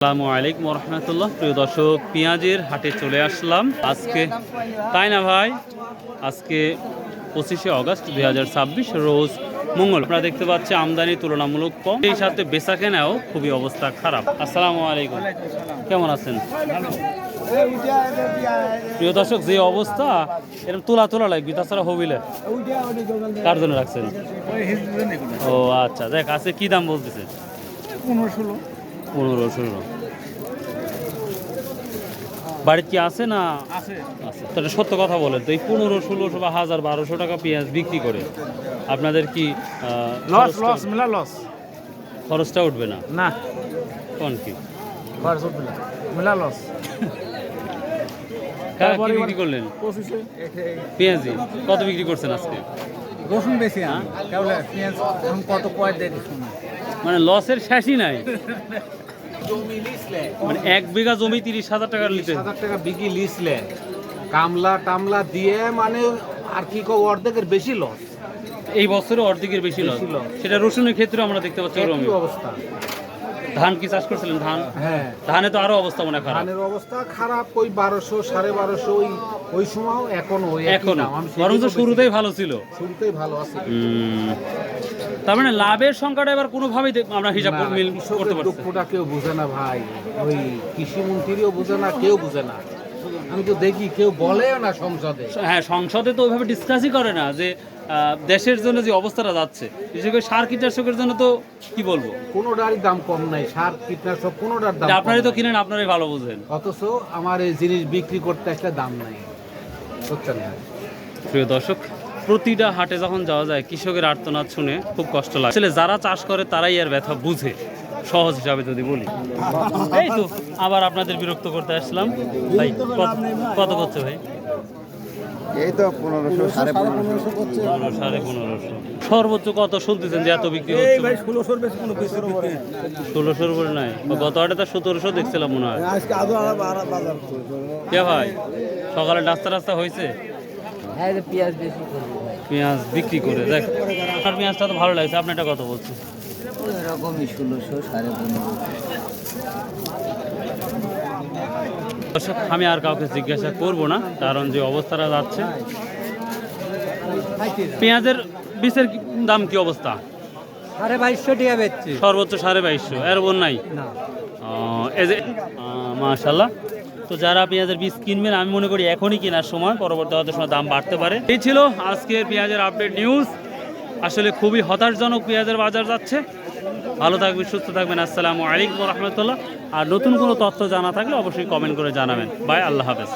আসসালামু আলাইকুম রহমতুল্লাহ। প্রিয় দর্শক, পেঁয়াজের হাটে চলে আসলাম আজকে, তাই না ভাই? আজকে 25শে অগস্ট 2026 রোজ মঙ্গল। আপনারা দেখতে পাচ্ছেন আমদানি তুলনামূলক কম, এই সাথে বেচা কেনাও খুবই অবস্থা খারাপ। আসসালামু আলাইকুম, কেমন আছেন? প্রিয় দর্শক, যে অবস্থা এরকম তোলা তোলা লাগবে, তাছাড়া হবিলে কার জন্য রাখছেন? ও আচ্ছা, দেখ আছে কি দাম বলতেছে? 15-16। বাড়িতে কি আছে না? আছে। তাহলে সত্য কথা বলেন তো, এই 1500-1600 বা 1000-1200 টাকা পেঁয়াজ বিক্রি করে আপনাদের কি খরচটা উঠবে না? না, কোন কি খরচ উঠবে না, মেলা লস। কি বিক্রি করলেন? পেঁয়াজি কত বিক্রি করছেন আজকে? রসুন বেশি কেবল পেঁয়াজ এখন কত কয় দেয় মানে লসের শেষই নাই। মানে 1 বিঘা জমি 30,000 টাকা নিতে, 30,000 টাকা বিঘি লিসলে কামলা টামলা দিয়ে, মানে আর কি কো অর্ধেকের বেশি লস। এই বছরে অর্ধেকের বেশি লস। সেটা রসুনের ক্ষেত্রে আমরা দেখতে পাচ্ছি ওরকম অবস্থা। ধান কি চাষ করছিলেন? ধান, হ্যাঁ, ধানে তো আরো অবস্থা মনে খারাপ। ধানের অবস্থা খারাপ, ওই 1200 1250 ওই সময় এখন ওই এখন বরঞ্চ শুরুতেই ভালো ছিল, শুরুতেই ভালো আছে। তার মানে লাভের সংখ্যাটা এবার কোনোভাবেই আমরা হিসাব করতে পারছি। দুঃখটা কেউ বুঝে না ভাই, ওই কৃষি মন্ত্রীও বুঝে না, কেউ বুঝে না। আমি তো দেখি কেউ বলেও না সংসদে। হ্যাঁ, সংসদে তো ওইভাবে ডিসকাসই করে না যে দেশের জন্য যে অবস্থাটা যাচ্ছে, বিশেষ করে সার কীটনাশকের জন্য তো কি বলবো, কোনোটারই দাম কম নাই, সার কীটনাশক কোনোটার দাম। আপনারই তো কিনেন, আপনারাই ভালো বুঝেন। অথচ আমার এই জিনিস বিক্রি করতে একটা দাম নাই, বুঝছেন না? প্রিয় দর্শক, প্রতিটা হাটে যখন যাওয়া যায় কৃষকের আর্তনাদ শুনে খুব কষ্ট লাগে। আসলে যারা চাষ করে তারাই এর ব্যথা বুঝে, সহজ হিসাবে যদি বলি। এই তো আবার আপনাদের বিরক্ত করতে আসলাম ভাই। কত করছে ভাই? এই তো 1500 1550 করছে। 1550 সর্বোচ্চ কত শুনতেছেন যে এত বিক্রি হচ্ছে? এই ভাই 1600 এর বেশি কোনো কিছু হবে 1600 উপরে নাই। গত হাটে তো 1700 দেখছিলাম মনে হয়। আজকে আদৌ আর বাজার কে ভাই, সকালে নাস্তা হয়েছে? হ্যাঁ, পেঁয়াজ বেশি করবো ভাই। পেঁয়াজ বিক্রি করে দেখ, আপনার পেঁয়াজটা তো ভালো লাগছে। আপনি এটা কত বলছেন? এরকমই 1600 1550। দর্শক, আমি আর কাউকে জিজ্ঞাসা করব না, কারণ যে অবস্থাটা যাচ্ছে। পেঁয়াজের বীজের দাম কি অবস্থা? 2250 টাকা বেচছে। সর্বোচ্চ 2250, এর ওপর নাই। এই যে মাশাআল্লাহ। তো যারা পেঁয়াজের বীজ কিনবেন, আমি মনে করি এখনই কেনার সময়, পরবর্তী হয়তো সময় দাম বাড়তে পারে। এই ছিল আজকের পেঁয়াজের আপডেট নিউজ। আসলে খুবই হতাশজনক পেঁয়াজের বাজার যাচ্ছে। ভালো থাকবেন, সুস্থ থাকবেন। আসসালামু আলাইকুম রহমতুল্লাহ। আর নতুন কোনো তথ্য জানা থাকলে অবশ্যই কমেন্ট করে জানাবেন। বাই, আল্লাহ হাফেজ।